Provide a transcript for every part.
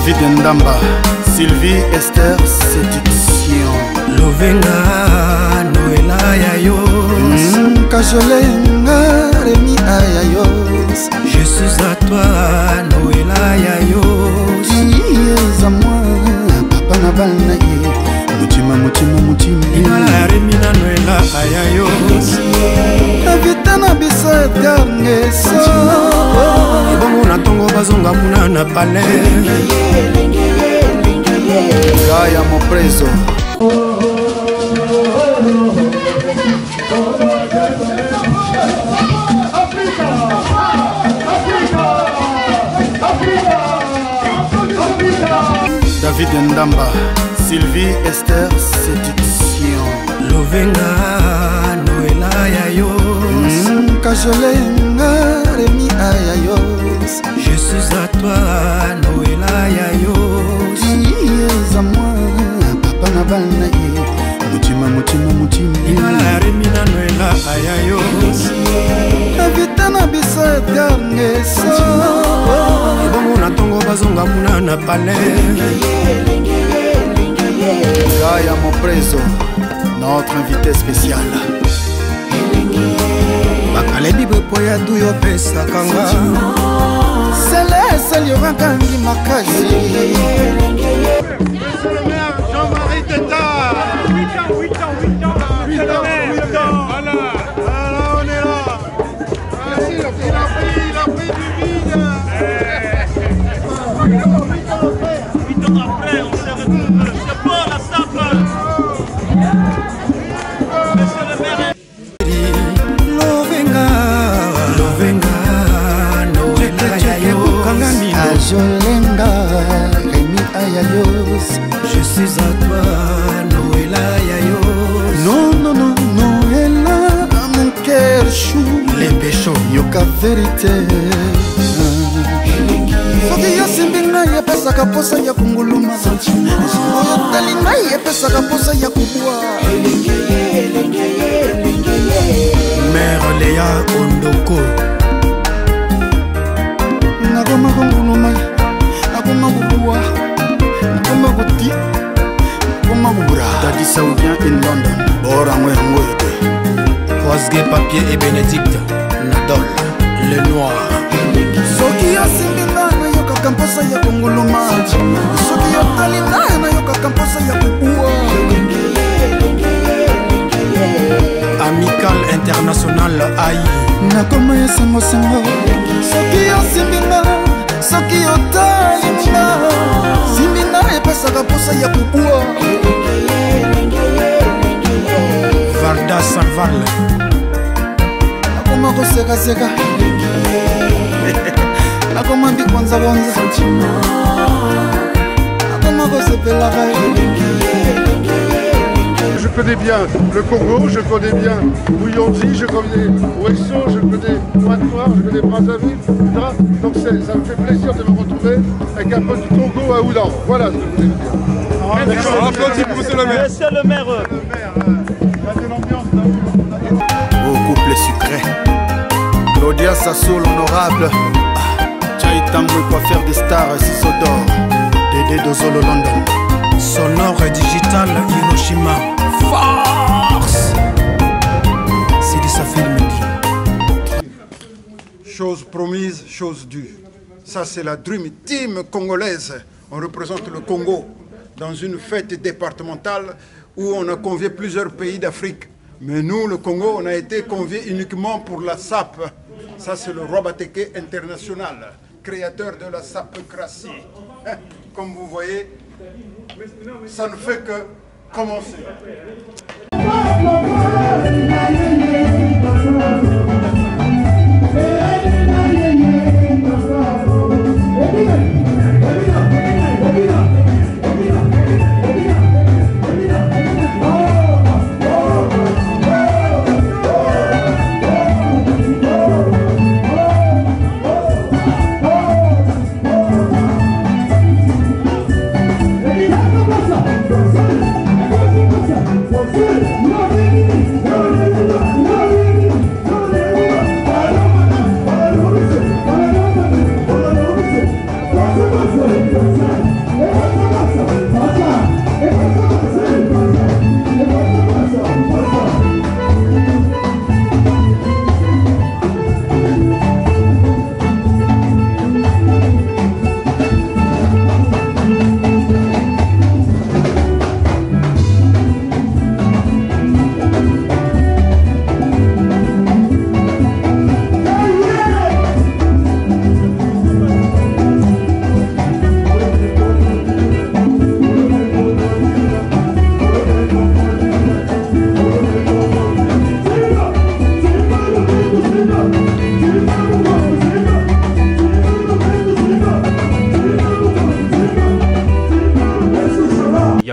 David Ndamba, Sylvie Esther Séduction. Lovenga Noëlla Yayos, Kajolenga Rémi Ayayos. Je suis à toi Noëlla Yayos. Qui à moi, papa Nabanaye. Mutima mutima mutima. Ingala Rémi na Noëlla Ayayos. Avitana biso Edgar Ngeso. Ebongo na tongo bazonga muna na palais. Gaya mo preso. David Ndamba, Sylvie Esther Séduction. Lovenga Noëlla Yayos, Kajolenga Rémi Ayayos. Je suis à toi Noëlla Yayos. Qui à moi, papa Nabanaye. Mutima mutima mutima. Ingala Rémi na Noëlla Ayayos. Avitana biso Edgar Ngeso. Ebongo na tongo bazonga muna na palais. Gaya mo preso, notre invité spécial. Bakalebi bepo ya duyo pesa kanga. Céleste Liorangangi Makazi. Monsieur le maire Jean-Marie Tétard. 8 ans. Voilà, on est là. Il a pris du vide. 8 ans après, on se retrouve. C'est bon la sape. Monsieur le maire. Lovenga Noëlla Yayos. Kajolenga Rémi Ayayos. Je suis à toi Noëlla Yayos. Non, Noëlla, mon cœur chou. Les péchos Yoka vérité. Soki yosimbi ngai epesaka posa ya kunguluma. Oyo tali ngai epesaka posa ya kubwa. Mère Léa Ondoko. Nakoma kunguluma, nakoma kubwa, nakoma kuti, nakoma kubura. Daddy Saoudien in London. Bora yango yote. Croisé Papier et Bénédicte Nadol Le Noir. Soki yosimbi ngai nayokaka mposa ya kunguluma. Soki yotali ngai nayokaka mposa ya kubwa. Amical International AI. Nakoma ya sango sango. Soki yosimbi ngai, soki yotali ngai. Simbi ngai epesaka mposa ya kubwa. Valda Salval. Nakoma kosekaseka. Nakoma mbikwanzabonza. Nakoma kosepelaka. Je connais bien le Congo, je connais bien Bouyondi, je connais Ouesso, je connais Pointe-Noire, je connais Brazzaville, etc. Donc ça me fait plaisir de me retrouver avec un peu du Congo à Oulan. Voilà ce que je voulais vous dire. Applaudis pour monsieur le maire. Monsieur le maire. Il y a de l'ambiance là. Au couple sucré. Claudia Sassou l'honorable. Chaitambo coiffeur des stars Sisodor. Dédé Dozolo London. Sonore digital Hiroshima. Force. C'est de sa film dit. Chose promise, chose due. Ça c'est la Dream Team congolaise. On représente le Congo dans une fête départementale où on a convié plusieurs pays d'Afrique. Mais nous, le Congo, on a été conviés uniquement pour la SAP. Ça c'est le Roi Bateke international, créateur de la sapocratie. Comme vous voyez, ça ne fait que commencer.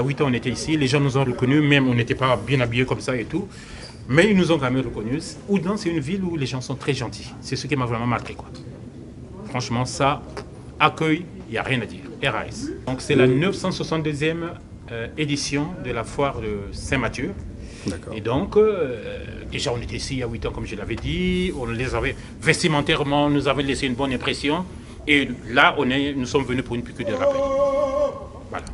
a 8 ans, on était ici. Les gens nous ont reconnus, même on n'était pas bien habillés comme ça et tout. Mais ils nous ont quand même reconnus. Oudan, c'est une ville où les gens sont très gentils. C'est ce qui m'a vraiment marqué, quoi. Franchement, ça, accueil, il n'y a rien à dire. RAS. Donc c'est la 962e édition de la foire de Saint-Mathieu. Et donc, déjà on était ici il y a 8 ans, comme je l'avais dit. On les avait vestimentairement, nous avait laissé une bonne impression. Et là, nous sommes venus pour une piqûre de rappel. Voilà.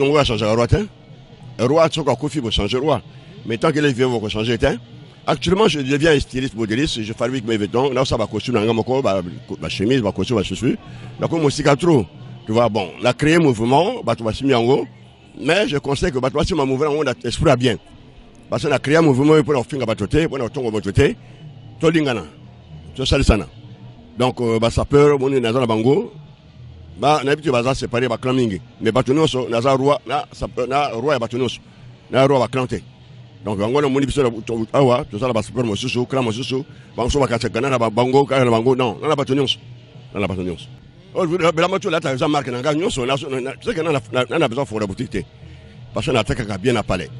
On va changer le roi. Le roi, il faut changer le roi. Mais tant qu'il est vieux, on va changer. Actuellement, je deviens un styliste modéliste. Je fabrique mes vêtements. Là, ça va costume, ma chemise, ma costume, ma chaussure. Donc, mon cicatro, tu vois, bon, on a créé un mouvement, tu vas s'y en haut. Mais je conseille que tu vas s'y en mouvement, on a esprit bien. Parce qu'on a créé un mouvement pour nous faire un batoté, pour nous faire un batoté. Tout le monde, tout ça, ça. Donc, ça peut, on est dans la bango. Bah n'habitude baza séparé ba clan mingi mais batonoso naza roi na roi ya batonoso na roi ba clanté donc ngona moni biso awa to sala ba super mosusu clan mosusu ba so ba katsekana na bango ka na bango non na batonoso oh la moto là ta marque na nyonso na c'est que na besoin for la boutique parce que na attaque bien na palais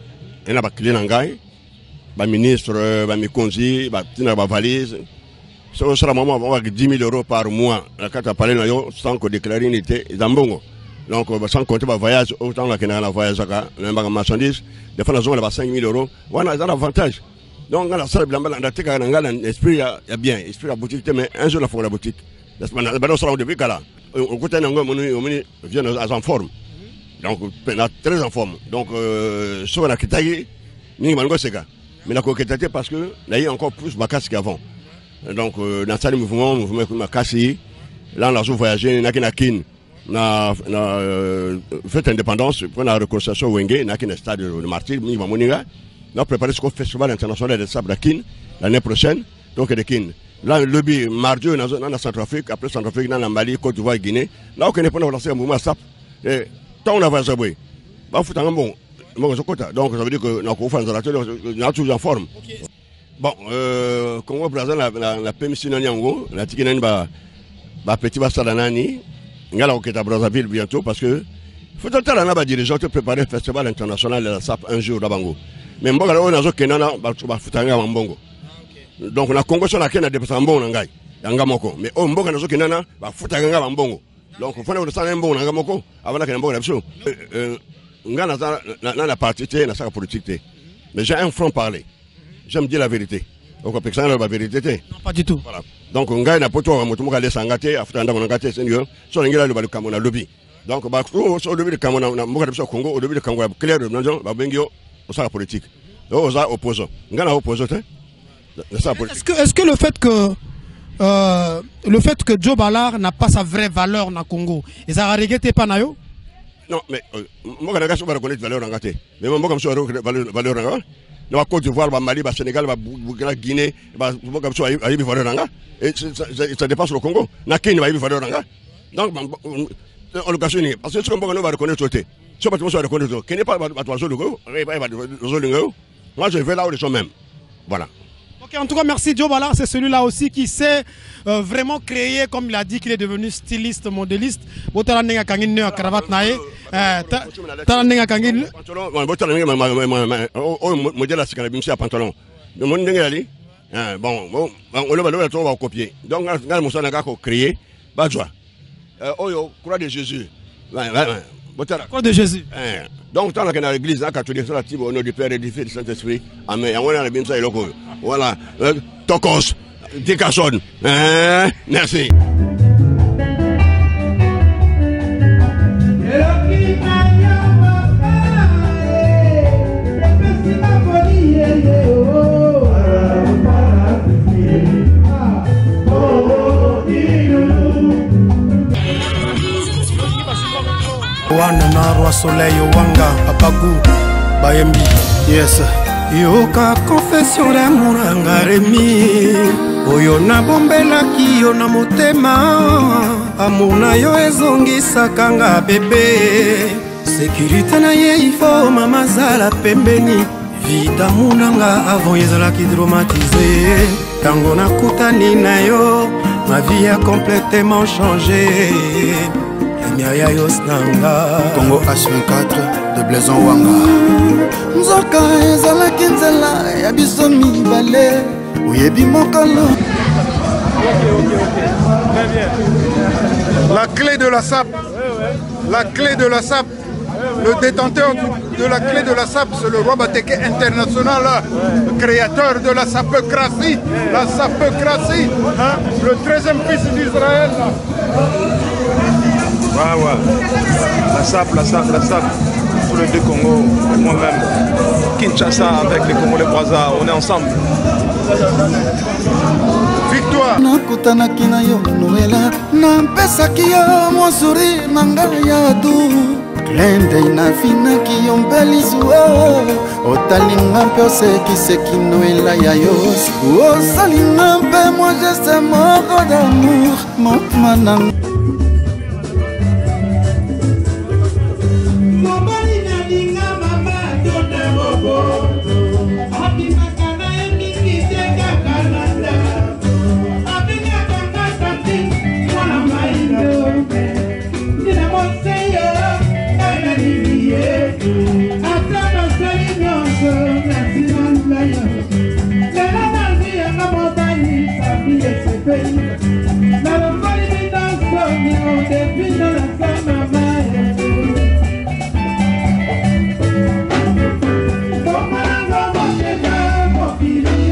et na ba client ngai ba ministre ba mikonzi ba tina ba valise. So, ça, maman, on va 10 000 € par mois. Quand tu as parlé, sans que déclarer une unité, donc, sans compter le voyage, autant que le voyage, la marchandise, des fois, on a 5 000 €. Voilà, c'est un avantage. Donc, la salle, l'esprit, il y a bien, l'esprit, la boutique, mais un jour, la fois la boutique. On côté vient en forme. Donc, très en forme. Donc, sur la Kitagi, mais la coquette parce que là, il y a encore plus de casse qu'avant. Donc, dans le mouvement comme Kassi, là, on a voyagé, on a fait indépendance, on a reconstruction Wenge, on a un stade de Martyr, on a préparé ce festival international de sable à Kin l'année prochaine, donc de Kin. Là, le lobby, mardi, on a la Centrafrique, après Centrafrique, on a Mali, Côte d'Ivoire, Guinée. Là, on connaît pas lancer un mouvement SAP. Tant on a voyagé, bah, faut un bon. Donc, ça veut dire que nous sommes toujours en forme. Bon, Congo Brazza, la permission de Nyango, la Tikinani, petit Bassadanani, on va à Brazzaville bientôt parce que il faut tenter à dirigeant de préparer le festival international de la SAP un jour à Bango. Mais on a un Kenana, Mbongo. Donc, on a Congo sur la Kenya de Sambon Nangai, Yangamoko. Mais on Mboka na Kenana, Futanga Mbongo. Donc, il faut que un bon Nangamoko avant que Mbongo l'absolu. On a la partie, la politique. Mais j'ai un front parler. J'aime dire la vérité. Donc, on peut que la vérité. Non, pas du tout. Voilà. Donc, on gagne la poteau, on va aller s'engager, à Futanga, on a gâté, Seigneur, sur l'Ingla, le Camona lobby. Donc, au début de Camona, on a Congo, au début de Congo, clair, de Nanjon, Bengio, on sera politique. Donc, on a opposant. On a opposant. Est-ce que le fait que Joe Ballard n'a pas sa vraie valeur dans le Congo, et ça a regretté pas nayo? Non, mais moi, je ne reconnaître valeur en gâté. Mais moi, je ne valeur en gâté. Dans la Côte d'Ivoire, Mali, Sénégal, Guinée, valeur en gâté. Et ça dépasse le Congo. Na Kenya, valeur en gâté. Donc, on le cache. Parce que ce qu'on va reconnaître, c'est que tu vas reconnaître. Qui n'est pas moi, je vais là où ils sont même. Voilà. En tout cas, merci Joe Ballard, c'est celui-là aussi qui sait vraiment créer, comme il a dit qu'il est devenu styliste, modéliste. Cravate nae, pantalon. Bon, on va copier. Donc, on a créé, croix de Jésus. Croix de Jésus. Donc, dans l'église catholique, au nom du Père et du Fils et du Saint-Esprit, Amen. Voilà, Tokos, Dicasson. Merci. Wana roi soleil wanga papagu bayembi Yes. yoka confession d'amour ngaremi oyo nabombelaki yo na motema amour na yo ezongisaka nga bebe sécurité na ye ifo mama zala pembeni vida munanga avant ezalaki dramatisé tango nakutani na yo ma vie a complètement changé. Congo H24 de Blaison Wanga. Nzoka ezalaki nzela ya biso mibale oyebi mokolo. La clé de la SAP, la clé de la SAP, le détenteur de la clé de la SAP, c'est le roi Bateke international, le créateur de la sapocratie, hein, le 13e fils d'Israël. La SAP, tous les deux Congos, moi-même, Kinshasa avec les Congolais Brazza, on est ensemble. Victoire. Nakutanaki na yo Noela, nampesaki yo mwa sourire na ngai ya du. Klende inafinaki yo mbelisuo, otalinga mpe osekiseki Noela ya yo. Osalinga mpe mwa geste moko d'amour, motema nanga. Feeling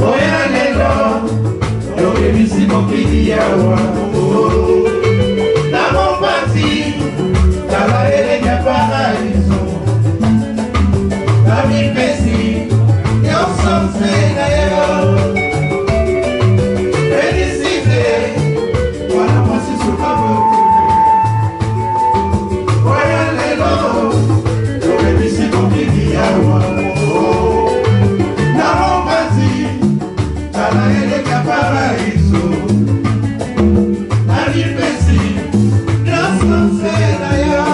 Oya lelo, yorebisi mokili yawa. Na mon parti, tala elenya paraiso. Na mi pesi, nyonso nse na yo. Felicite, wana mwasi sukabo. Oya lelo, yorebisi mokili yawa. Na mon parti, tala elenya paraiso. Na mi pesi, nyonso nse na yo.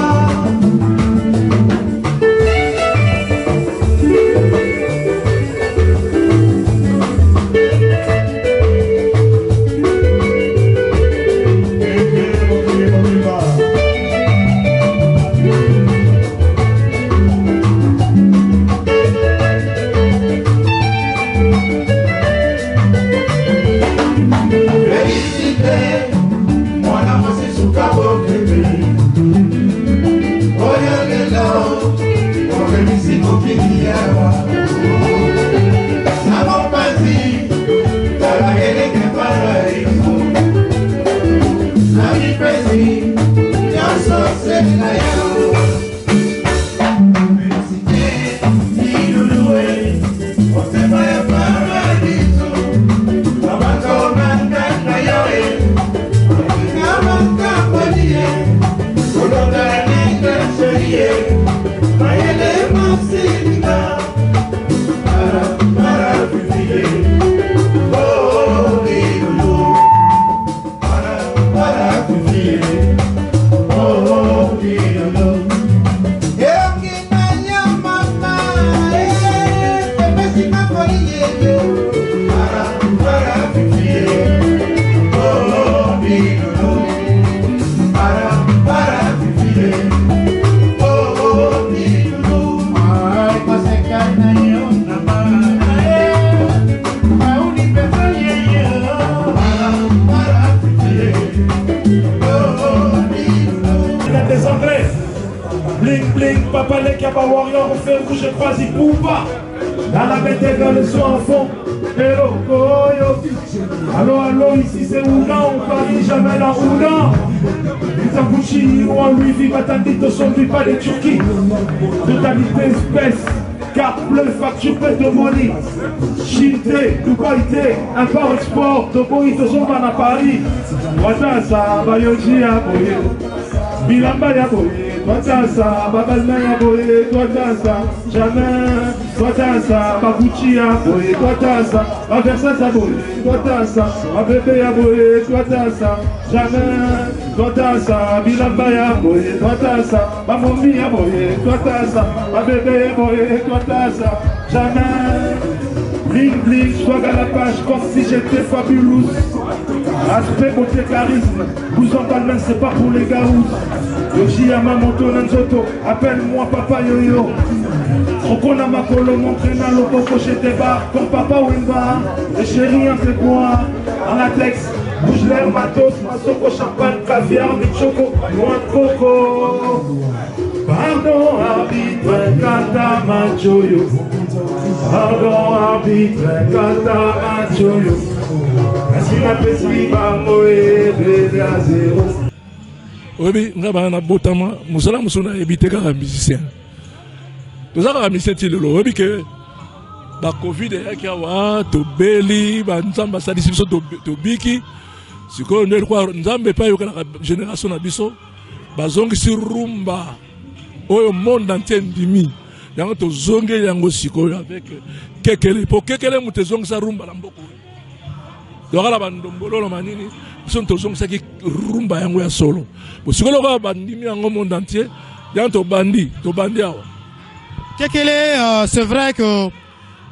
Papa les Kaba Warrior, on fait rouge et pas y poupa. Dans la bête égale le son en fond. Hello, Koyo. Allô, allô, ici c'est Oudan, on parie jamais dans Oudan. Itakuchi, ou en lui, vive Atandito, son vie pas de Turquie. Totalité espèce, carte bleue, facture prête de money. Chité, Dubaïté, import-export, Toboï, Tozomban à Paris. Watasa, Bayoji, Aboye. Bilamba, Yaboye. Toi dansa, Babalma ya boye, toi dansa, jamais, toi dansa, Babuchi ya boye, toi dansa, Baversa ya boye, toi dansa, Babebe ya boye, toi dansa, jamais, toi dansa, Bilamba ya boye, toi dansa, Bamomi ya boye, toi dansa, Babebe ya boye, toi dansa, jamais, bling bling, swag à la page comme si j'étais fabulous. Aspect, beauté, charisme, vous en parlez, c'est pas pour les garous. Yoshiyama Moto Nanzoto, appelle-moi Papa Yoyo. Okona Makolo, mon traînant, le coco chez tes bars, comme Papa Wimba. Et chérie, on fait quoi? En latex, bouge l'air, matos, masoko, champagne, caviar, michoko, noix de coco. Pardon, arbitre, kata machoyo. Pardon, arbitre, kata machoyo. Ainsi ma pessi, bamoé, bébé à zéro. Oui, nous avons un botama, nous avons évité un musicien. Nous avons un musicien qui est là, oui, que la Covid est là, to Beli, nous avons to Biki, ce qu'on est quoi, nous avons pas eu la génération d'Abisso, bazong si rumba, au monde entier dimi, nous avons to zonge yango siko avec Kekele, pour Kekele nous te zong sa rumba l'amboko. Donc la bandombolo la manini. Sont tous ceux qui rumba yango ya solo. Pour ce que l'on a bandimi en monde entier, il y a un bandi, to bandia. Kekele, c'est vrai que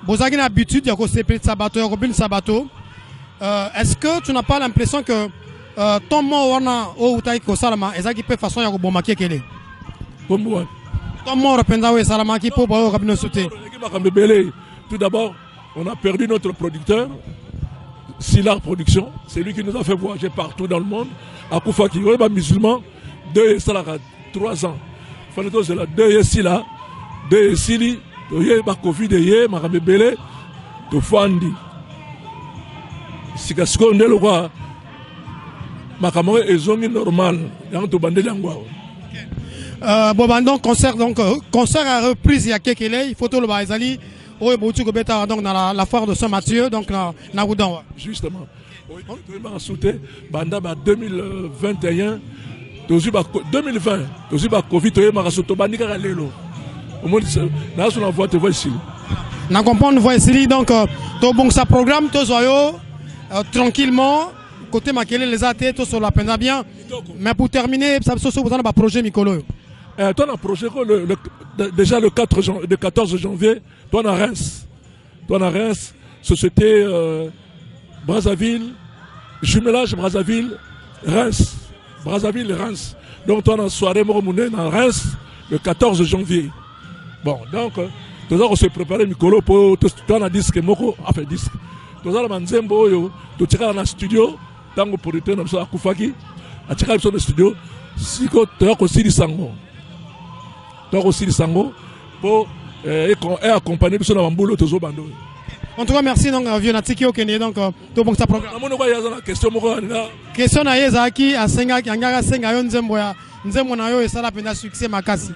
vous avez une habitude, il y a un sabato, Robin Sabato. Est-ce que tu n'as pas l'impression que ton mot wana au utai ko salama, est-ce qu'il peut façon ya ko bomba Kekele? Bombo. Ton mot rependa we salama qui peut ba Robin sauter. Tout d'abord, on a perdu notre producteur. Silar Production, c'est lui qui nous a fait voyager partout dans le monde. À Koufaki, on est musulman, 2 et 3 ans. Faneto, c'est là, 2 et 6 là, 2 et 6, toye ba Covid ye makabebele to fandi sika skonde lo kwa makambo ezongi normal yango to bandeli yango. Bon, donc concert à reprise il y a quelques années, photo le Baizali, au Boutou Gobeta donc dans la foire de Saint-Mathieu donc na Oudan. Justement. On a sauté banda ba 2021 2020 aussi ba Covid to ma sauté bandika lelo. Au moins là sur la voie te voici. Na comprendre voici donc to bon ça programme to soyo tranquillement côté Makele les athées to sur la peine bien. Mais pour terminer ça so dans ba projet Mikolo. Toi, on a un projet déjà le 14 janvier, toi, on a Reims. Toi, on a Reims, société Brazzaville, jumelage Brazzaville, Reims. Brazzaville et Reims. Donc, toi, on a une soirée Moromouné dans Reims le 14 janvier. Bon, donc, toi, on s'est préparé, Mikolo, pour toi, on a disque, enfin, disque. Toi, on a Nzembo, tu tires dans le studio, tant que pour être dans le Koufaki, tu tires dans le studio, si tu as aussi du sango. Donc aussi le sango pour accompagner sur la boulot de Zobando. En tout cas, merci donc vieux Natiki au Kenya donc tout bon ça programme. Question na yezaki a senga ngara senga yo nzembo na yo esala penda succès makasi.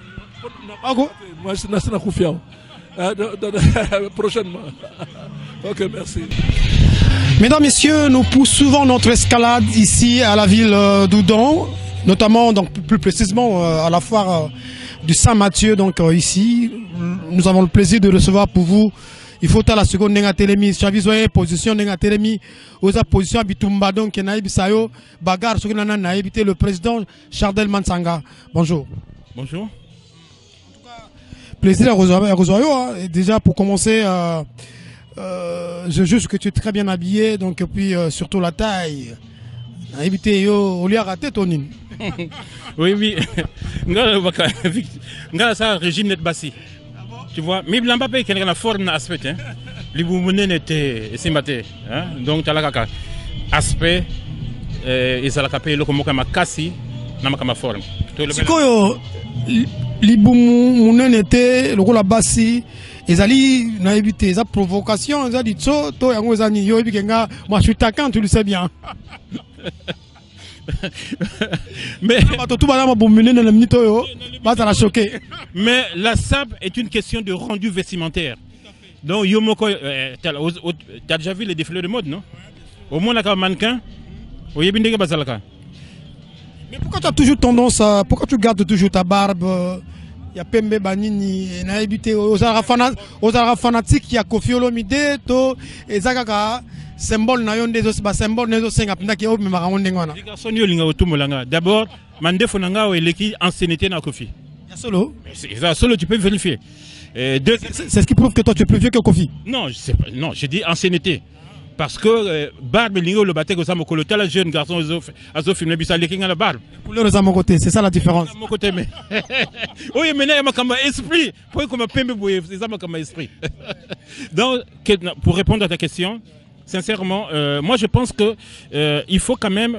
Moi je na kufia. Prochainement. OK, merci. Mesdames, Messieurs, nous poursuivons notre escalade ici à la ville d'Oudan, notamment donc plus précisément à la foire du Saint-Mathieu, donc ici, nous avons le plaisir de recevoir pour vous. Il faut à la seconde n'enga télémi, chavisoye position n'enga télémi, aux positions Bitumba donc naïbi sayo bagarre sur nana naïbité le président Chardel Mansanga. Bonjour. Bonjour. Plaisir à Rosario. Déjà pour commencer, je juge que tu es très bien habillé, donc puis surtout la taille. Naïbité yo au lieu raté tonine. Oui. Nga ça régime net bassi. Tu vois, mais blamba pe quelqu'un la forme na aspect hein. Libumune n'était simate hein. Donc tu as la aspect et ça la capé le comme makasi na makama forme. Sikoyo libumune n'était le la bassi ezali na éviter za provocation za dit so to yango ezani yo ebikenga moi je suis taquin tu le sais bien. Mais la SAP est une question de rendu vestimentaire. Donc Yomoko, tu as déjà vu les défilés de mode, non? Au moins là, mannequin. Mais pourquoi tu as toujours tendance à, pourquoi tu gardes toujours ta barbe? Il y a Pembe Banini, naïbité aux fanatiques, il y a Kofi Olomide, to et Zagaka. Symbole nayon des os symbole nezo senga pina ki me marango ndengwana. D'abord, mande fonanga ou eleki ancienneté na Kofi. Ya solo. C'est ça solo, tu peux vérifier. C'est ce qui prouve que toi tu es plus vieux que Kofi. Non, je sais pas. Non, j'ai dit ancienneté. Parce que barbe lingo le batte que ça mon côté la jeune garçon azo filmer bisa lekinga la barbe. Couleur de mon côté, c'est ça la différence. Mon côté mais. Oui, mais là ma esprit, pour comme pembe boye, c'est ça ma esprit. Donc pour répondre à ta question, sincèrement, moi je pense que il faut quand même.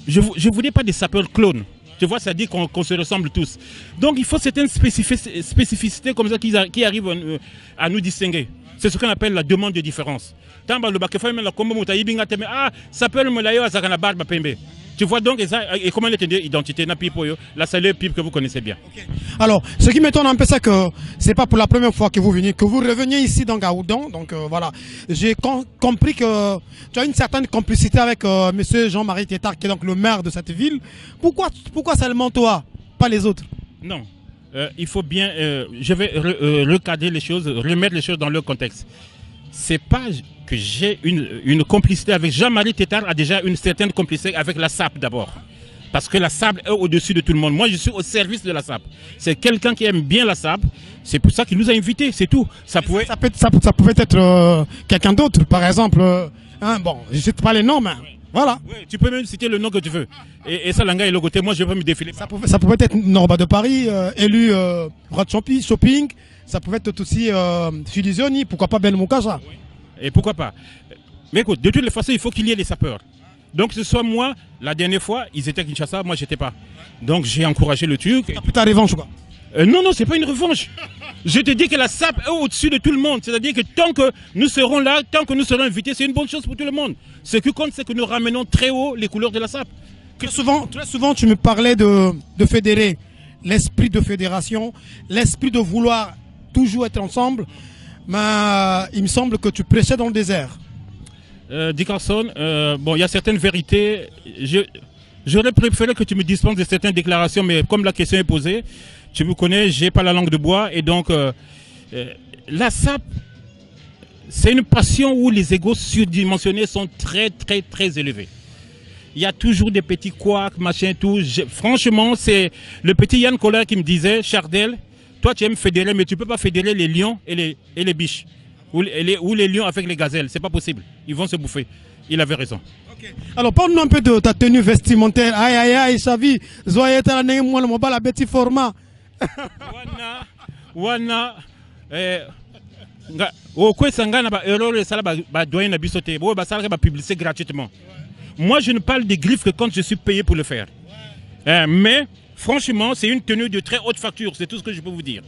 Je ne voulais pas des sapeurs clones. Tu vois, ça dit qu'on se ressemble tous. Donc il faut certaines spécificités comme ça qui arrivent à nous distinguer. C'est ce qu'on appelle la demande de différence. Tu vois donc, et comment l'étendre identité, la seule pipe que vous connaissez bien. Okay. Alors, ce qui m'étonne un peu, c'est que c'est pas pour la première fois que vous venez, que vous reveniez ici dans Oudan. Donc voilà, j'ai compris que tu as une certaine complicité avec monsieur Jean-Marie Tétard, qui est donc le maire de cette ville. Pourquoi seulement toi, pas les autres? Non, il faut bien, je vais recadrer les choses, remettre les choses dans leur contexte. C'est pas que j'ai une complicité avec Jean-Marie Tétard, a déjà une certaine complicité avec la SAP d'abord. Parce que la SAP est au-dessus de tout le monde. Moi, je suis au service de la SAP. C'est quelqu'un qui aime bien la SAP. C'est pour ça qu'il nous a invités, c'est tout. Ça pouvait être quelqu'un d'autre, par exemple. Bon, je ne cite pas les noms, mais voilà. Oui, tu peux même citer le nom que tu veux. Et ça, l'anga est le côté. Moi, je vais me défiler. Ça pouvait être Norba de Paris, élu Rod Shopping. Ça pouvait être aussi Fidizioni, pourquoi pas Ben Moukasa. Oui. Et pourquoi pas. Mais écoute, de toutes les façons, il faut qu'il y ait des sapeurs. Donc ce soit moi, la dernière fois, ils étaient à Kinshasa, moi j'étais pas. Donc j'ai encouragé le truc. T'as pris ta revanche quoi? Non, c'est pas une revanche. Je te dis que la SAP est au-dessus de tout le monde. C'est-à-dire que tant que nous serons là, tant que nous serons invités, c'est une bonne chose pour tout le monde. Ce qui compte, c'est que nous ramenons très haut les couleurs de la SAP. Très souvent, tu me parlais de fédérer, l'esprit de fédération, l'esprit de vouloir toujours être ensemble. Mais il me semble que tu prêchais dans le désert. Dickerson, bon, il y a certaines vérités. J'aurais préféré que tu me dispenses de certaines déclarations, mais comme la question est posée, tu me connais, j'ai pas la langue de bois, et donc la SAP, c'est une passion où les égos surdimensionnés sont très très très élevés. Il y a toujours des petits couacs, machin, tout. Franchement, c'est le petit Yann Collard qui me disait, Chardel, toi tu aimes fédérer, mais tu peux pas fédérer les lions et les biches, ou les lions avec les gazelles, c'est pas possible. Ils vont se bouffer. Il avait raison. Okay. Alors parle-nous un peu de ta tenue vestimentaire. Aïe aïe aïe, Chavi, Zoye Taraneng, moi le mobile à petit format. Wana au quoi sangana ba erreur sala ba doyen na bisoté bo ba sala ba publier gratuitement. Moi je ne parle des griffes que quand je suis payé pour le faire. Mais franchement, c'est une tenue de très haute facture, c'est tout ce que je peux vous dire.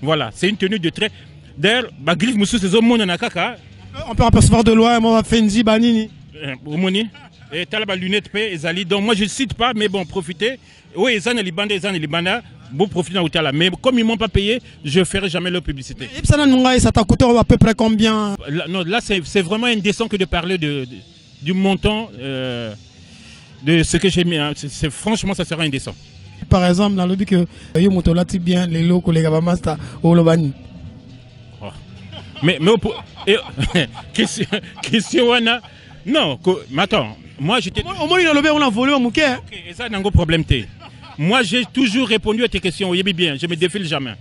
Voilà, c'est une tenue de très d'ailleurs ba griffe monsieur ces hommes na kaka. On peut apercevoir de loin moi Fendi Banini. Omoni et talaba lunette pe ezali. Donc moi je ne cite pas, mais bon, profitez. Oui, ils en ont les bandes, bon profit dans l'hôtel là. Mais comme ils m'ont pas payé, je ferai jamais leur publicité. Et ça t'a coûté à peu près combien? Non, là c'est vraiment indécent que de parler du montant de ce que j'ai mis. Hein. Franchement, ça sera indécent. Par exemple, dans le dit que yo motolati bien les locaux les gars master au Lobani. Mais question wana non, mais attends, moi j'étais au moins il a levé on a volé au mouquet. OK, et ça n'a pas de problème té. Moi j'ai toujours répondu à tes questions, oui bien, je me défile jamais.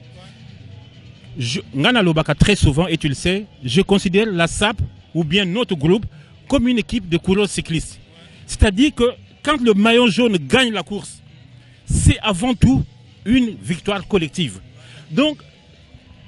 Ngana Lobaka très souvent et tu le sais, je considère la SAP ou bien notre groupe comme une équipe de coureurs cyclistes. C'est-à-dire que quand le maillot jaune gagne la course, c'est avant tout une victoire collective. Donc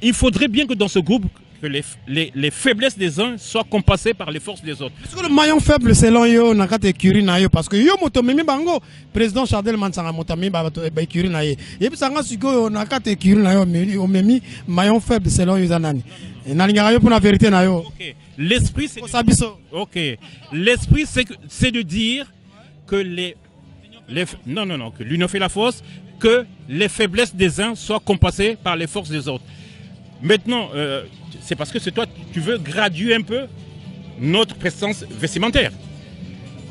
il faudrait bien que dans ce groupe que les faiblesses des uns soient compensées par les forces des autres. Est-ce que le maillon faible selon yo n'a qu'à écurie na yo parce que yo motomemi bango président Chardel Mansanga motomemi ba écurie na ye. Et puis sanga siko n'a qu'à écurie na yo memi maillon faible selon yo zanani. Et na lingara yo pour la vérité na yo. OK. L'esprit c'est OK. L'esprit c'est de dire que que l'union fait la force, que les faiblesses des uns soient compensées par les forces des autres. Maintenant, c'est parce que c'est toi, tu veux graduer un peu notre présence vestimentaire.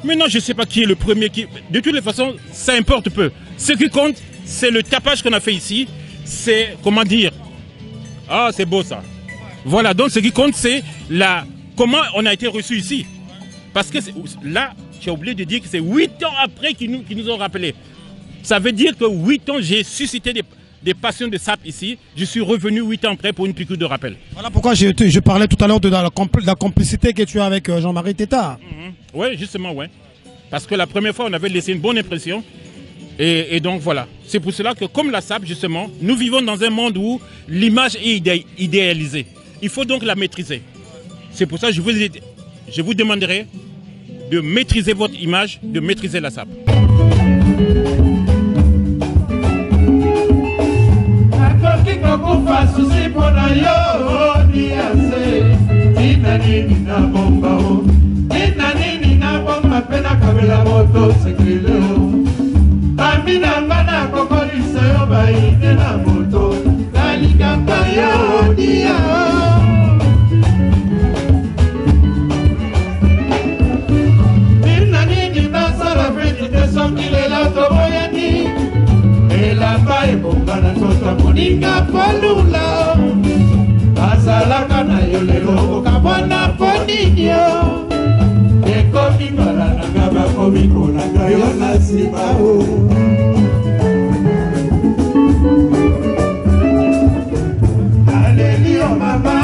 Maintenant, je ne sais pas qui est le premier qui... De toutes les façons, ça importe peu. Ce qui compte, c'est le tapage qu'on a fait ici. C'est, comment dire... Ah, c'est beau ça. Voilà, donc ce qui compte, c'est comment on a été reçu ici. Parce que là, tu as oublié de dire que c'est 8 ans après qu'ils nous ont rappelé. Ça veut dire que 8 ans, j'ai suscité des passions de SAP ici. Je suis revenu 8 ans après pour une piqûre de rappel. Voilà pourquoi je parlais tout à l'heure de la complicité que tu as avec Jean-Marie Tétard. Oui, justement, oui. Parce que la première fois, on avait laissé une bonne impression. Et donc voilà. C'est pour cela que comme la SAP, justement, nous vivons dans un monde où l'image est idéalisée. Il faut donc la maîtriser. C'est pour ça que je vous demanderai de maîtriser votre image, de maîtriser la SAP. Kufa susi pona yo niase tina nini na bomba o tina nini na bomba pena kabela moto sekilo amina ngana kokoli sayo baine na moto dalika payo dia tina nini na sala frente de songile la toboyani la pae bongana tota moninga palula azalaka na yo lelo okabona poninyo ekomi mbala nanga bakomi kolanga yo na nsima o alelio mama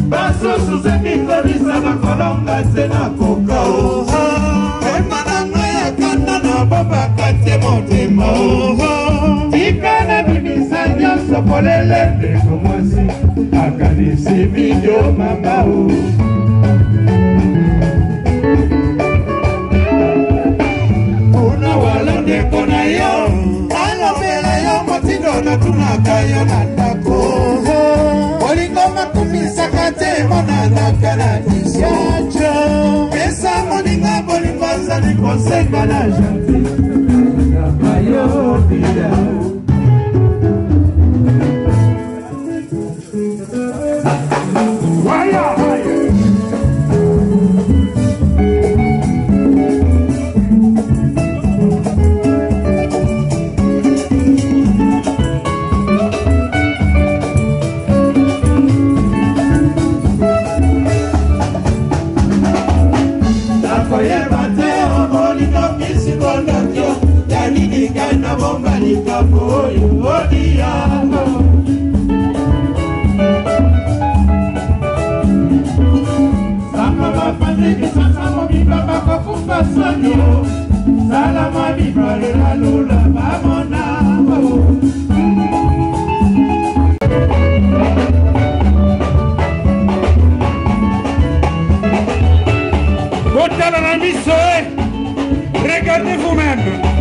basusu zemingolisa bakolonga te na koka o emananga ya kanda na bobaka te motema o Ikana bimisa nyonso polele ndeko mwasi akanisi video mama o Una wala ndeko na yo alobela yo motindo na tunaka yo na ndako nakoseka na gentil nabayodia Regardez vous-même.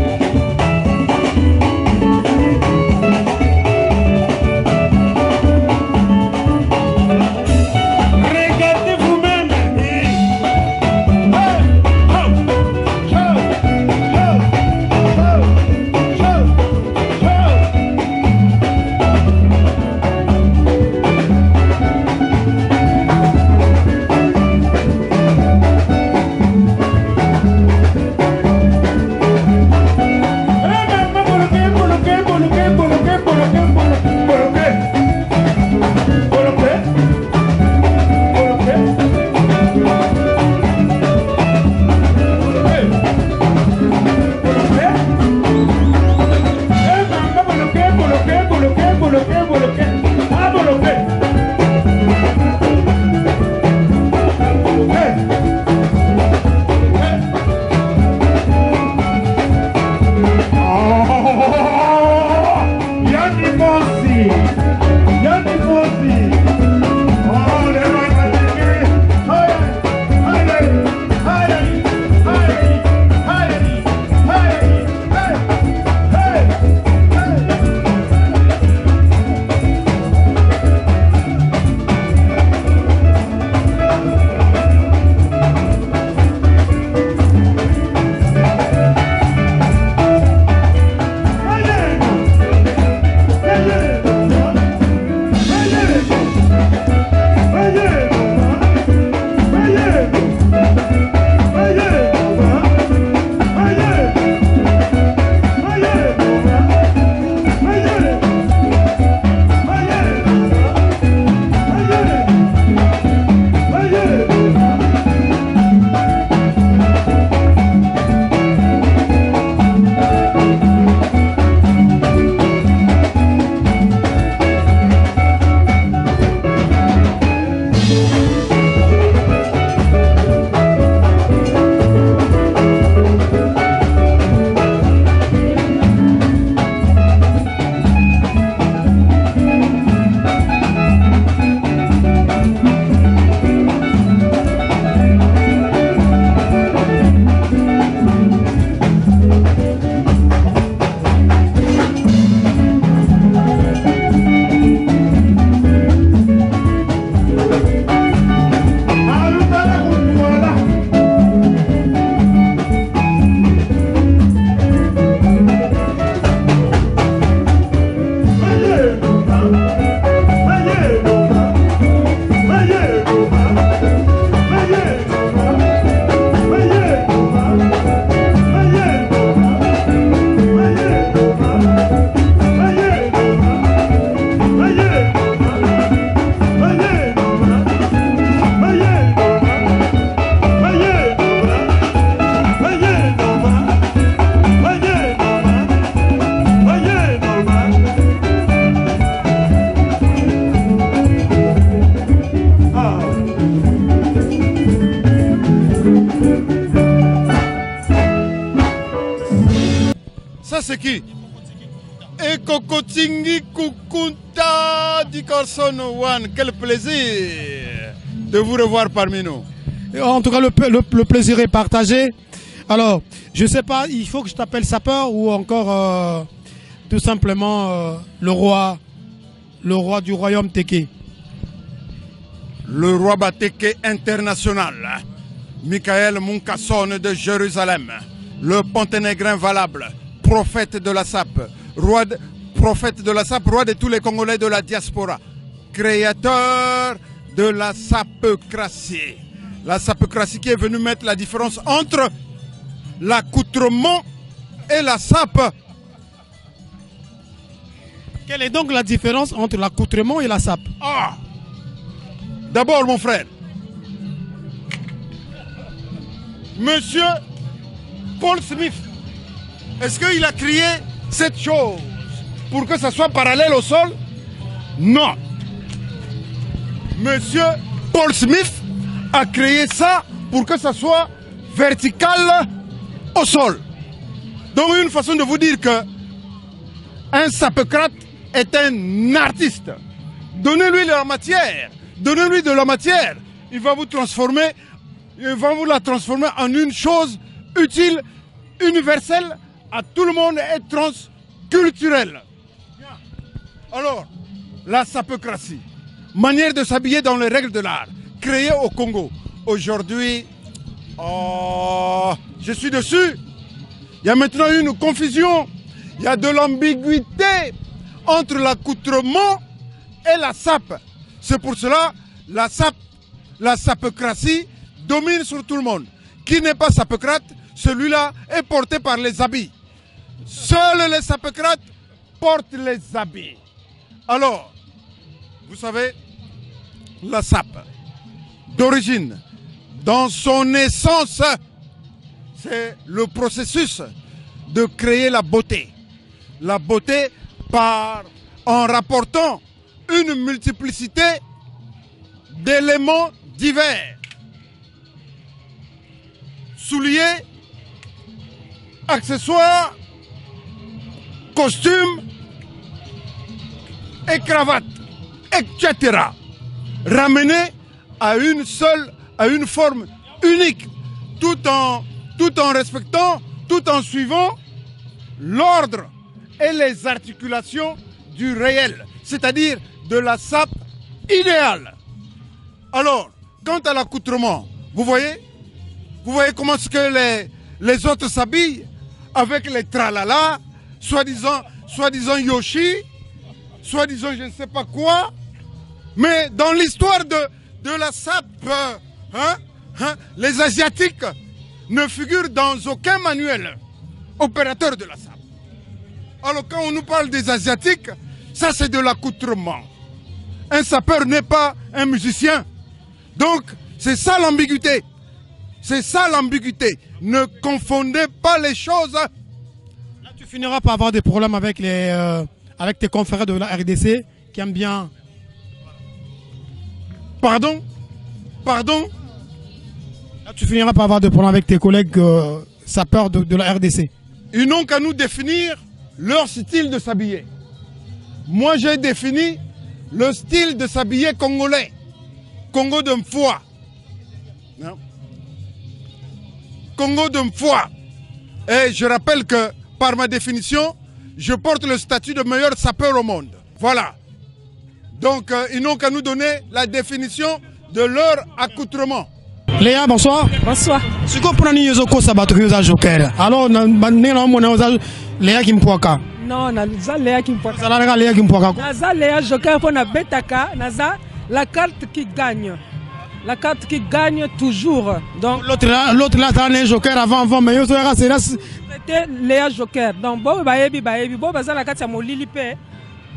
c'est qui? Et Kokotingi Kukunta du Carson One. Quel plaisir de vous revoir parmi nous. En tout cas, le plaisir est partagé. Alors, je sais pas, il faut que je t'appelle sapeur ou encore tout simplement le roi du royaume Teke. Le roi Bateke international, Michael Munkasson de Jérusalem. le Ponténégrin valable, prophète de la SAP, prophète de la SAP, roi de tous les Congolais de la diaspora, créateur de la sapocratie. La sapocratie qui est venue mettre la différence entre l'accoutrement et la SAP. Quelle est donc la différence entre l'accoutrement et la SAP? Ah, d'abord, mon frère, Monsieur Paul Smith, est-ce qu'il a créé cette chose pour que ça soit parallèle au sol? Non. Monsieur Paul Smith a créé ça pour que ça soit vertical au sol. Donc une façon de vous dire que un sapocrate est un artiste. Donnez-lui de la matière. Donnez-lui de la matière. Il va vous transformer. Il va vous la transformer en une chose utile, universelle, à tout le monde et transculturelle. Alors, la sapocratie, manière de s'habiller dans les règles de l'art, créée au Congo. Aujourd'hui, je suis dessus. Il y a maintenant une confusion. Il y a de l'ambiguïté entre l'accoutrement et la SAP. C'est pour cela la sapocratie domine sur tout le monde. Qui n'est pas sapocrate, celui-là est porté par les habits. Seuls les sapocrates portent les habits. Alors, vous savez, la SAP, d'origine, dans son essence, c'est le processus de créer la beauté. La beauté en rapportant une multiplicité d'éléments divers. Souliers, accessoires, costumes et cravates, etc. Ramenés à une forme unique, tout en respectant, tout en suivant l'ordre et les articulations du réel, c'est-à-dire de la SAP idéale. Alors, quant à l'accoutrement, vous voyez comment est-ce que les autres s'habillent avec les tralala, soi-disant Yoshi, soi-disant je ne sais pas quoi, mais dans l'histoire de la SAP, les Asiatiques ne figurent dans aucun manuel opérateur de la SAP. Alors quand on nous parle des Asiatiques, ça c'est de l'accoutrement. Un sapeur n'est pas un musicien. Donc c'est ça l'ambiguïté. C'est ça l'ambiguïté. Ne confondez pas les choses. Là, tu finiras par avoir des problèmes avec tes confrères de la RDC qui aiment bien... Pardon? Là, tu finiras par avoir des problèmes avec tes collègues sapeurs de la RDC. Ils n'ont qu'à nous définir leur style de s'habiller. Moi, j'ai défini le style de s'habiller congolais. Congo de Mfoua. Congo de Mfoua. Et je rappelle que, par ma définition, je porte le statut de meilleur sapeur au monde. Voilà. Donc, ils n'ont qu'à nous donner la définition de leur accoutrement. Léa, bonsoir. Bonsoir. Si vous prenez les joker, alors, Léa qui me poaka. Non, naza Léa qui me poaka. Léa qui me poaka. Naza Léa joker pour na betaka, naza la carte qui gagne. La carte qui gagne toujours. Donc l'autre là, t'as un joker avant, mais c'était Léa joker. Donc bon, baebi, bon, baza la carte ya molili pe.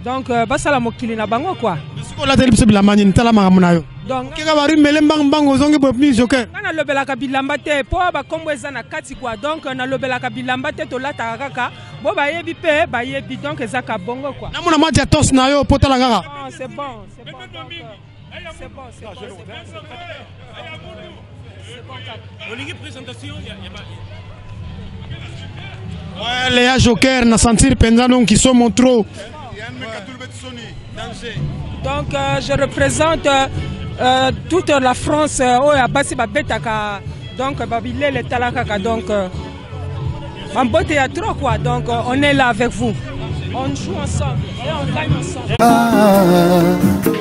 Donc basa la mokili na bango quoi. Donc kika bari melembang bango zongi bopni joker. Kana lobelaka bilamba te po ba kombo eza na kati quoi. Donc na lobelaka bilamba te to lata kaka. Bo bayebi pe bayebi donc ezaka bongo quoi. Namona match ya tos na yo potala kaka. Non, c'est bon. C'est bon. Ouais, Léa Joker, na sentir pendant qui sont trop. Donc je représente toute la France à Bassi Babetaka. Donc Babilé les Talakaka. Donc en beauté à trop quoi. Donc on est là avec vous. On joue ensemble et on gagne ensemble.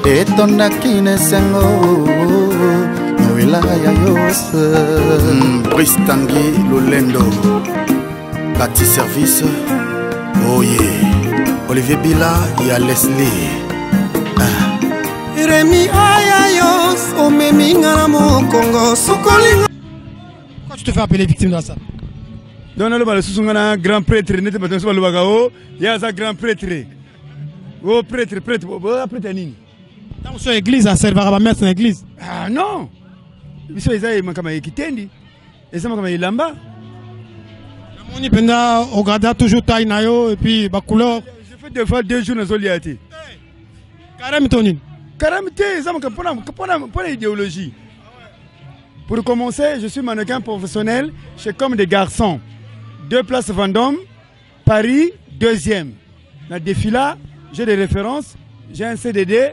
Et ton akine sengo Noila ya yos Bristangi Lolendo Kati Service. Oh yeah. Olivier Bila, il y a Leslie. Rémi Ayayos, Omeminga Congo, Sokolinga. Pourquoi tu te fais appeler victime dans ça? Donc, on a un grand prêtre, il y a un grand prêtre. Oh, prêtre, nini? Dans cette église, ça sert à mettre dans l'église. Ah non! Ils sont Kitendi. Et ça m'a lamba. On y penda au gada toujours taille nayo et puis ba couleur. J'ai fait deux fois 2 jours dans Zoliati. Carême Tonine. Carême ça m'a pas idéologie. Pour commencer, je suis mannequin professionnel chez Comme des Garçons. 2 places Vendôme, Paris, 2e. Dans le défilé, j'ai des références, j'ai un CDD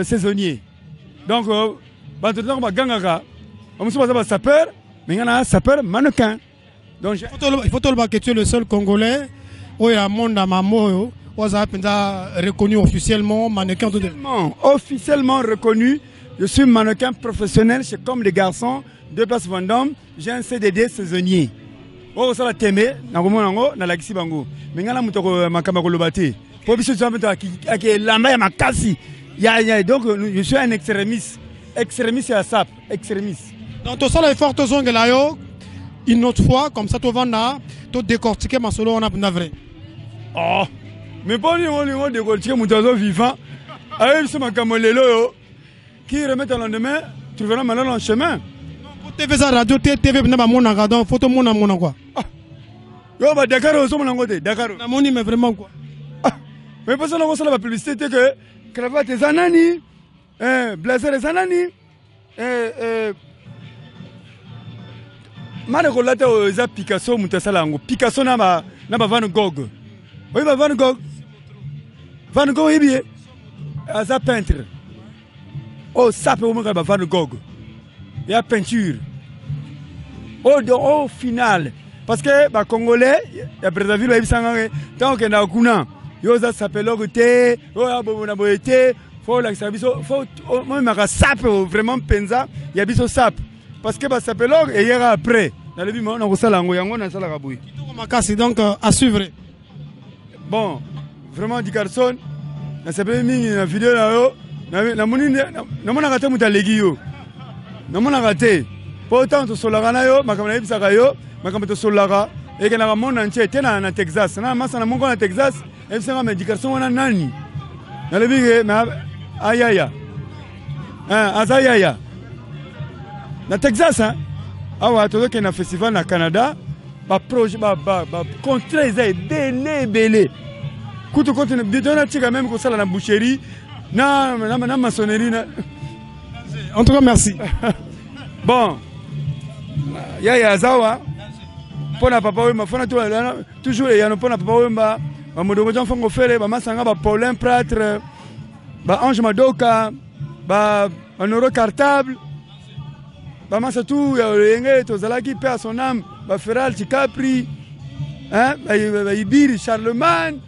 saisonnier. Donc, on me sapeur, mais il y a un sapeur mannequin. Donc, il faut que tu es le seul Congolais où il y a un monde à Mamo, où il a reconnu officiellement mannequin. Officiellement reconnu, je suis mannequin professionnel chez Comme des Garçons, 2 places Vendôme, j'ai un CDD saisonnier. Oh, ça va t'aimer, na gomonango, na lagisi bango. Mais ngala mutoko makamba kolobate. Pour biso tu vas avec lamba ya makasi. Donc je suis un extrémiste. Extrémiste à sap, extrémiste. Donc tout ça les fortes zongues là yo, une autre fois comme ça tu vas na, tu décortiquer ma solo on a pas vrai. Oh, mais pas on décortiquer mutazo vivant. Aïe, c'est ma camolelo yo. Qui remet au lendemain, tu verras maintenant en chemin. TV ça radio TV na ba mona gadon photo mona quoi. Yo ba Dakar au mon côté Dakar. Na moni mais vraiment quoi. Mais pas ça la publicité que cravate zanani blazer zanani mara ko lata o za Picasso mutasala ngo Picasso na ba Van Gogh. Oui ba Van Gogh. Van Gogh ibie aza peintre. Oh ça peut au ba Van Gogh. Il y a peinture. Au final, parce que les Congolais, il y a Brazzaville, tant qu'il y a un il s'appelle l'orité, il faut la service, il faut vraiment pensa, il y a un sap. Parce que ça s'appelle l'or et il y a après. Dans le vivant, on a ça donc à suivre. Bon, vraiment, du garçon, on s'appelle une vidéo là, on a raté mon talégio. Non, on a raté. Pourtant, tu solara yo, ma caméra ibisaka yo, ma caméra solara. Et que na monde entier, t'es na Texas. Na massa na mongo na Texas. Et c'est ma médication on a nani. Na le bige, mais ayaya. Azayaya. Na Texas, hein. Ah ouais, tu vois qu'il y a un festival na Canada. Ba projet, ba contrat ils est belé. Kutu continue. Bidon na tika même que ça la boucherie. Na maçonnerie na. En tout cas, merci. Bon, il y a Zawa. Pour la papa, toujours il y a pour la papa, Mamoudou Fongo Fere, Masanga, Paulin Prêtre, Ange Madoka, un euro cartable, Massatou, Yenge, Tozalaki, paix à son âme, Ferral, Chicapri, Ibiri, Charlemagne,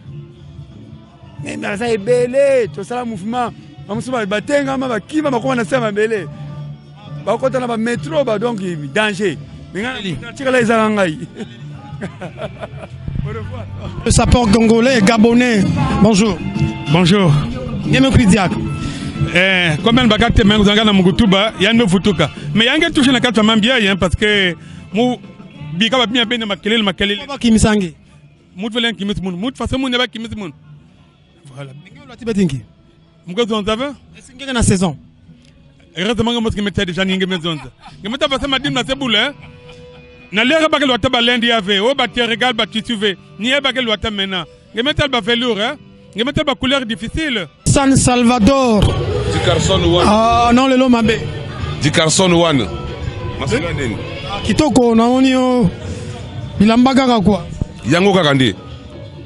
mais ça est belé, tout ça, le mouvement. Amusuba batenga ma kima makoma na sema mbele ba kota na ba métro ba donc danger ngana tikala ezanga ngai. Le sapeur congolais gabonais. Bonjour. Bonjour. Nyeme Kridiak. Comme ba kakte mengo zanga na mugutuba yando futuka. Mais yange toucher na katwa mambia hein parce que mu bika ba bien ben makelele. Ba kimisangi. Mut velen kimis mun mut façon mun ba kimis mun. Voilà. Ngelo la tibetingi. Mugazon zava? Est-ce qu'il y a une saison? Heureusement que je me déjà ningue maison. Je me tape ma dîme na seboule. Na lera ba ke lwata ba lendi ave, o ba te regal ba tituve. Ni e ba ke lwata mena. Je me tape ba velours hein. Je me tape ba couleur difficile. San Salvador. Di Carson One. Ah non le lo mabe. Di Carson One. Masula nini? Kitoko na onio. Bilamba kaka quoi. Yango kaka ndi.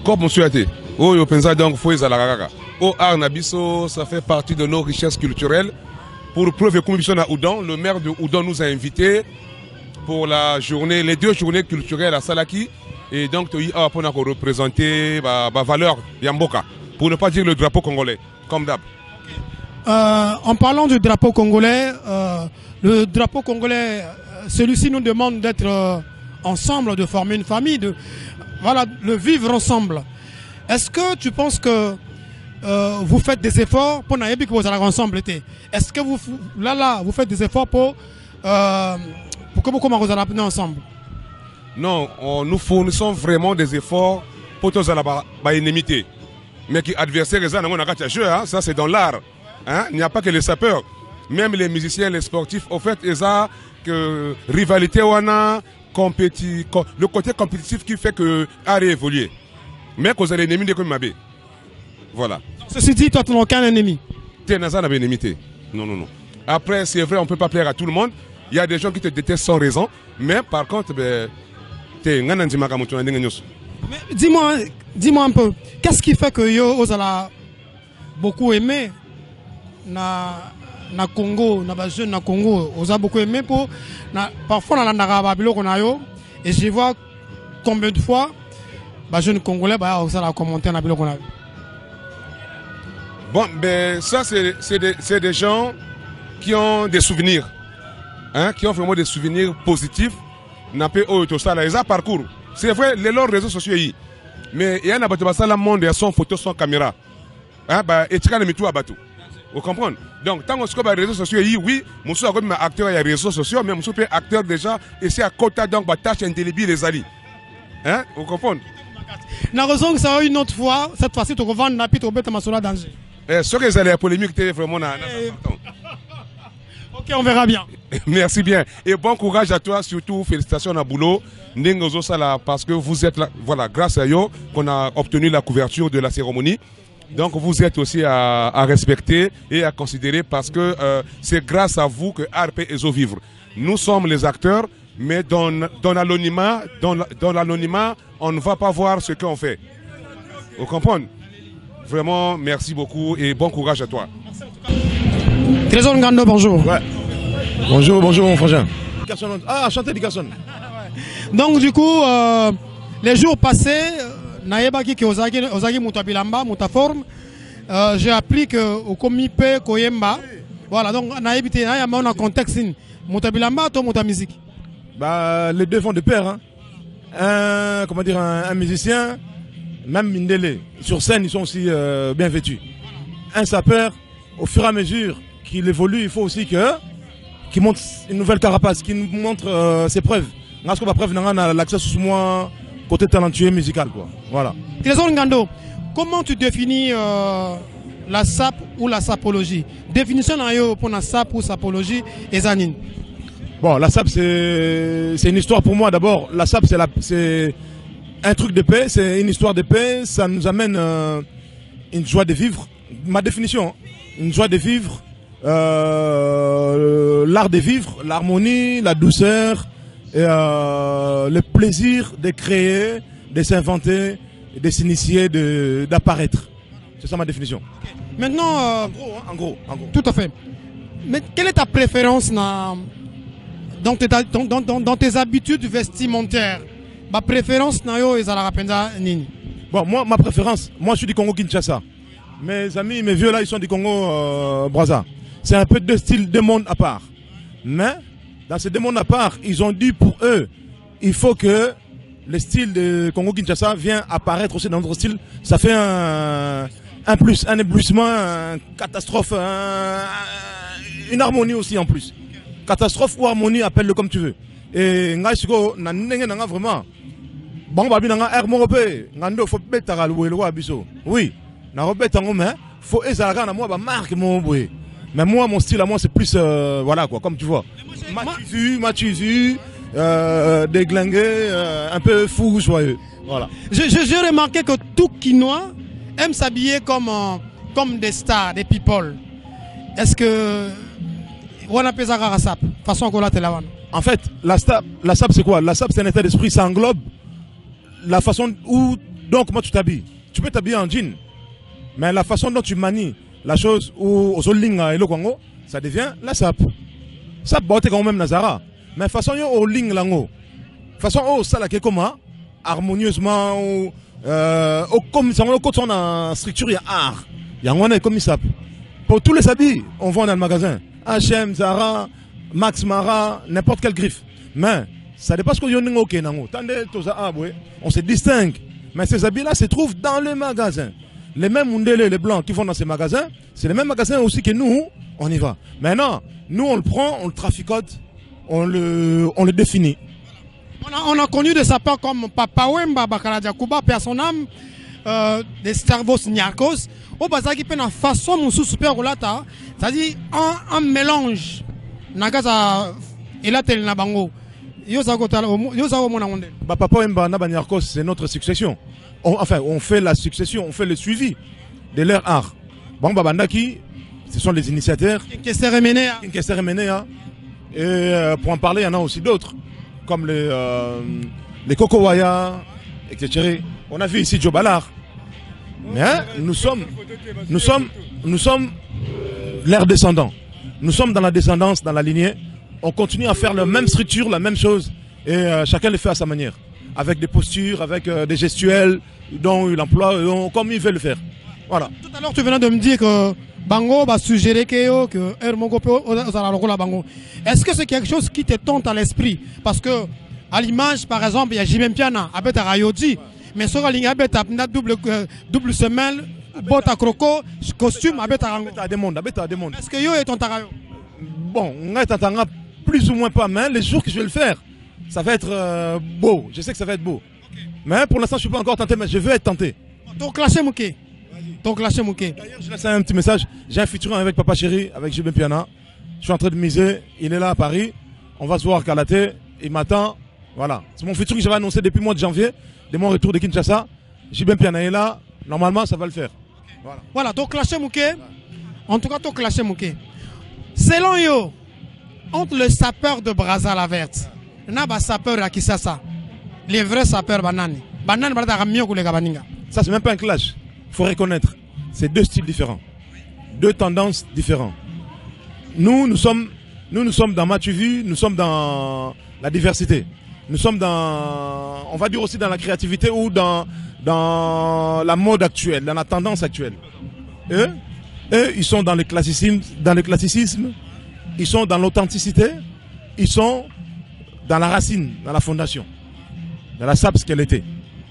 Comme monsieur ate. Oh yo pensa donc faut ezala kaka. Au Arnabiso, ça fait partie de nos richesses culturelles. Pour preuve comme à Oudan, le maire de Oudan nous a invités pour la journée, les 2 journées culturelles à Salaki. Et donc, il a représenté la valeur Yamboka, pour ne pas dire le drapeau congolais, comme d'hab. En parlant du drapeau congolais, le drapeau congolais, celui-ci nous demande d'être ensemble, de former une famille. voilà, le vivre ensemble. Est-ce que tu penses que vous faites des efforts pour que vous allez ensemble? Est-ce que vous faites des efforts pour que vous allez ensemble? Non, nous fournissons vraiment des efforts pour tous les inimité. Mais qui adversaires, ça c'est dans l'art. Hein? Il n'y a pas que les sapeurs. Même les musiciens, les sportifs, au fait, ils ont que rivalité, le côté compétitif qui fait que l'art évolue. Mais que vous avez l'ennemi de comme Mabé. Voilà. Ceci dit, toi, tu n'as aucun ennemi. Tu n'as pas d'ennemi. Non, non, non. Après, c'est vrai, on ne peut pas plaire à tout le monde. Il y a des gens qui te détestent sans raison. Mais par contre, tu es un mais dis-moi un peu, qu'est-ce qui fait que vous avez beaucoup aimé na Congo, na jeune na Congo, vous avez beaucoup aimé pour parfois dans la Babylone qu'on a eu, et je vois combien de fois les jeunes Congolais vous avez commenté na Babylone qu'on a eu. Bon, ben ça c'est des gens qui ont des souvenirs, hein, qui ont vraiment des souvenirs positifs. N'a pas eu tout ça là, ils ont parcours. C'est vrai, les réseaux sociaux mais il y a un monde, il y a son photo, son caméra. Hein, et tu as mis tout à bateau. Vous comprenez? Donc, tant qu'on se les réseaux sociaux, oui, je suis un acteur, il y a les réseaux sociaux, mais je suis un acteur déjà, et c'est à côté donc, tâche indélébile les alliés. Hein, vous comprenez? La raison que ça a une autre fois, cette fois-ci, tu revends un napit au bête à Massola danger. Ce que vous allez à la polémique, c'est vraiment. Ok, on verra bien. Merci bien. Et bon courage à toi, surtout félicitations à Boulot. Parce que vous êtes là, voilà, grâce à eux qu'on a obtenu la couverture de la cérémonie. Donc vous êtes aussi à respecter et à considérer parce que c'est grâce à vous que ARP est au vivre. Nous sommes les acteurs, mais dans l'anonymat, on ne va pas voir ce qu'on fait. Vous comprenez? Vraiment, merci beaucoup et bon courage à toi. Trésor Ngando, bonjour. Ouais. Bonjour mon frangin. Ah, chanter du garçon. Donc du coup, les jours passés, Naebaki qui Ozagi Mutabilamba, Mutaforme, j'ai appris que au Komipe Koyemba, voilà, donc Naebité, on a un contexte, Mutabilamba ou Mutamizik. Bah, les deux font de pair. Hein. Un musicien, même Mindele, sur scène, ils sont aussi bien vêtus. Un sapeur, au fur et à mesure qu'il évolue, il faut aussi qu'il montre une nouvelle carapace, qu'il nous montre ses preuves. Parce que ma preuve n'a l'accès sur moi côté talentueux musical, quoi. Voilà. Trésor Ngando, comment tu définis la sap ou la sapologie? Définition pour la sap ou sapologie et Zanine. Bon, la sap c'est une histoire pour moi d'abord. La sap c'est un truc de paix, c'est une histoire de paix. Ça nous amène une joie de vivre. Ma définition, une joie de vivre, l'art de vivre, l'harmonie, la douceur, et, le plaisir de créer, de s'inventer, de s'initier, d'apparaître. C'est ça ma définition. Maintenant, en gros. Tout à fait. Mais quelle est ta préférence dans tes habitudes vestimentaires? Ma préférence est à la Rapenda Nini. Bon, moi, ma préférence, moi je suis du Congo-Kinshasa. Mes amis, mes vieux là, ils sont du Congo-Brazza. C'est un peu deux styles, deux mondes à part. Mais, dans ces deux mondes à part, ils ont dit pour eux, il faut que le style de Congo-Kinshasa vienne apparaître aussi dans notre style. Ça fait un plus, un éblouissement, une catastrophe, une harmonie aussi en plus. Catastrophe ou harmonie, appelle-le comme tu veux. Et Ngaïsiko, n'a vraiment. Bon, babi n'a air moropé. Ngando, faut bête à l'ouéloa biso. Oui, n'a rebête en main. Faut ezalaga na moi, bah marque mon boué. Mais moi, mon style à moi, c'est plus, voilà quoi, comme tu vois. Matuzu, déglingué, un peu fou, joyeux. Voilà. J'ai remarqué que tout Quinois aime s'habiller comme des stars, des people. Est-ce que on appelle ça la sap? Façon qu'on l'a téléphone. En fait, la sap c'est quoi? La sap c'est un état d'esprit, ça englobe la façon où donc moi tu t'habilles. Tu peux t'habiller en jean, mais la façon dont tu manies la chose où au linga et le Congo, ça devient la sap. Sap botte quand même Nazara. Mais façon au ling lango. Façon au sala que comment harmonieusement ou comme ça on côté en structure il y a art. Il y a un comme sap. Pour tous les habits, on vend dans le magasin. H&M, Zara, Max Mara, n'importe quelle griffe. Mais Ça dépend ce qu'on dit. On se distingue. Mais ces habits-là se trouvent dans les magasins. Les mêmes Mundele, les blancs qui vont dans ces magasins, c'est les mêmes magasins aussi que nous, on y va. Maintenant, nous on le prend, on le traficote, on le définit. On a connu des sapeurs comme Papa Wemba, Bakara Diakouba, paix à son âme, des Starvos Niarkos, au bazar qui fait une façon sous super roulata, c'est-à-dire un mélange. Nagaza et la télé Nabango. Papa Wemba, Nabaniarkos, c'est notre succession. On fait la succession, on fait le suivi de leur art. Bon, Babandaki, ce sont les initiateurs. Et pour en parler, il y en a aussi d'autres, comme les Kokowaya, etc. On a vu ici Joe Ballard. Mais nous sommes leurs descendants. Nous sommes dans la descendance, dans la lignée. On continue à faire la même structure, la même chose. Et chacun le fait à sa manière. Avec des postures, avec des gestuels, dont il emploie, comme il veut le faire. Voilà. Tout à l'heure, tu venais de me dire que Bango va suggérer que Bango. Est-ce que c'est quelque chose qui te tente à l'esprit? Parce que, à l'image, par exemple, il y a Jimem Piana, Abet Arayodi, mais sur la ligne Abet double semelle, botte à croco, costume, Abet Arango. Est-ce que yo est ton tarayo? Bon, on est en plus ou moins pas, mais les jours que je vais le faire, ça va être beau. Je sais que ça va être beau. Okay. Mais pour l'instant, je ne suis pas encore tenté, mais je veux être tenté. Ton clashé Mouké. D'ailleurs, je laisse un petit message. J'ai un featuring avec Papa Chéri, avec Jibem Piana. Je suis en train de miser. Il est là à Paris. On va se voir à Kalaté. Il m'attend. Voilà. C'est mon featuring que j'avais annoncé depuis le mois de janvier, de mon retour de Kinshasa. Jibem Piana est là. Normalement, ça va le faire. Okay. Voilà. Ton clashé Mouké. En tout cas, ton clashé Mouké. Selon yo, entre le sapeur de Brazza la Verte, les sapeurs à Kisasa, les vrais sapeurs banani. Ça, c'est même pas un clash. Il faut reconnaître. C'est deux styles différents. Deux tendances différentes. Nous sommes dans Matuvu, nous sommes dans la diversité. Nous sommes dans, on va dire aussi dans la créativité ou dans la mode actuelle, dans la tendance actuelle. Eux, ils sont dans le classicisme, ils sont dans l'authenticité, ils sont dans la racine, dans la fondation, dans la sape ce qu'elle était.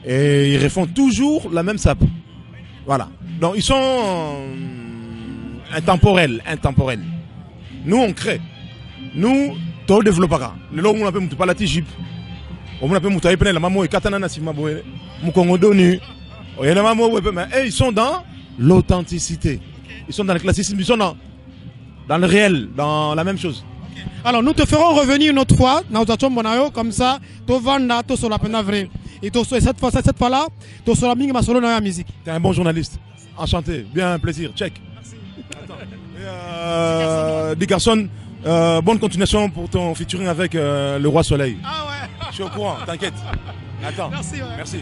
Et ils refont toujours la même sape. Voilà. Donc ils sont intemporels. Nous on crée. Nous, tout développera. Le lot où on appelle pas la tijip. On appelle mutaï la maman et katana na simaboé. Mukongo donu. Et la maman ils sont dans l'authenticité. Ils sont dans le classicisme, ils sont dans le réel, dans la même chose. Alors nous te ferons revenir une autre fois, comme ça, tu vas sur la peine vrai. Et cette fois-là, tu seras mis solo dans la musique. Tu es un bon journaliste. Enchanté, bien plaisir. Check. Merci. Dickerson, bonne continuation pour ton featuring avec le Roi Soleil. Ah ouais. Je suis au courant, t'inquiète. Attends. Merci. Ouais. Merci.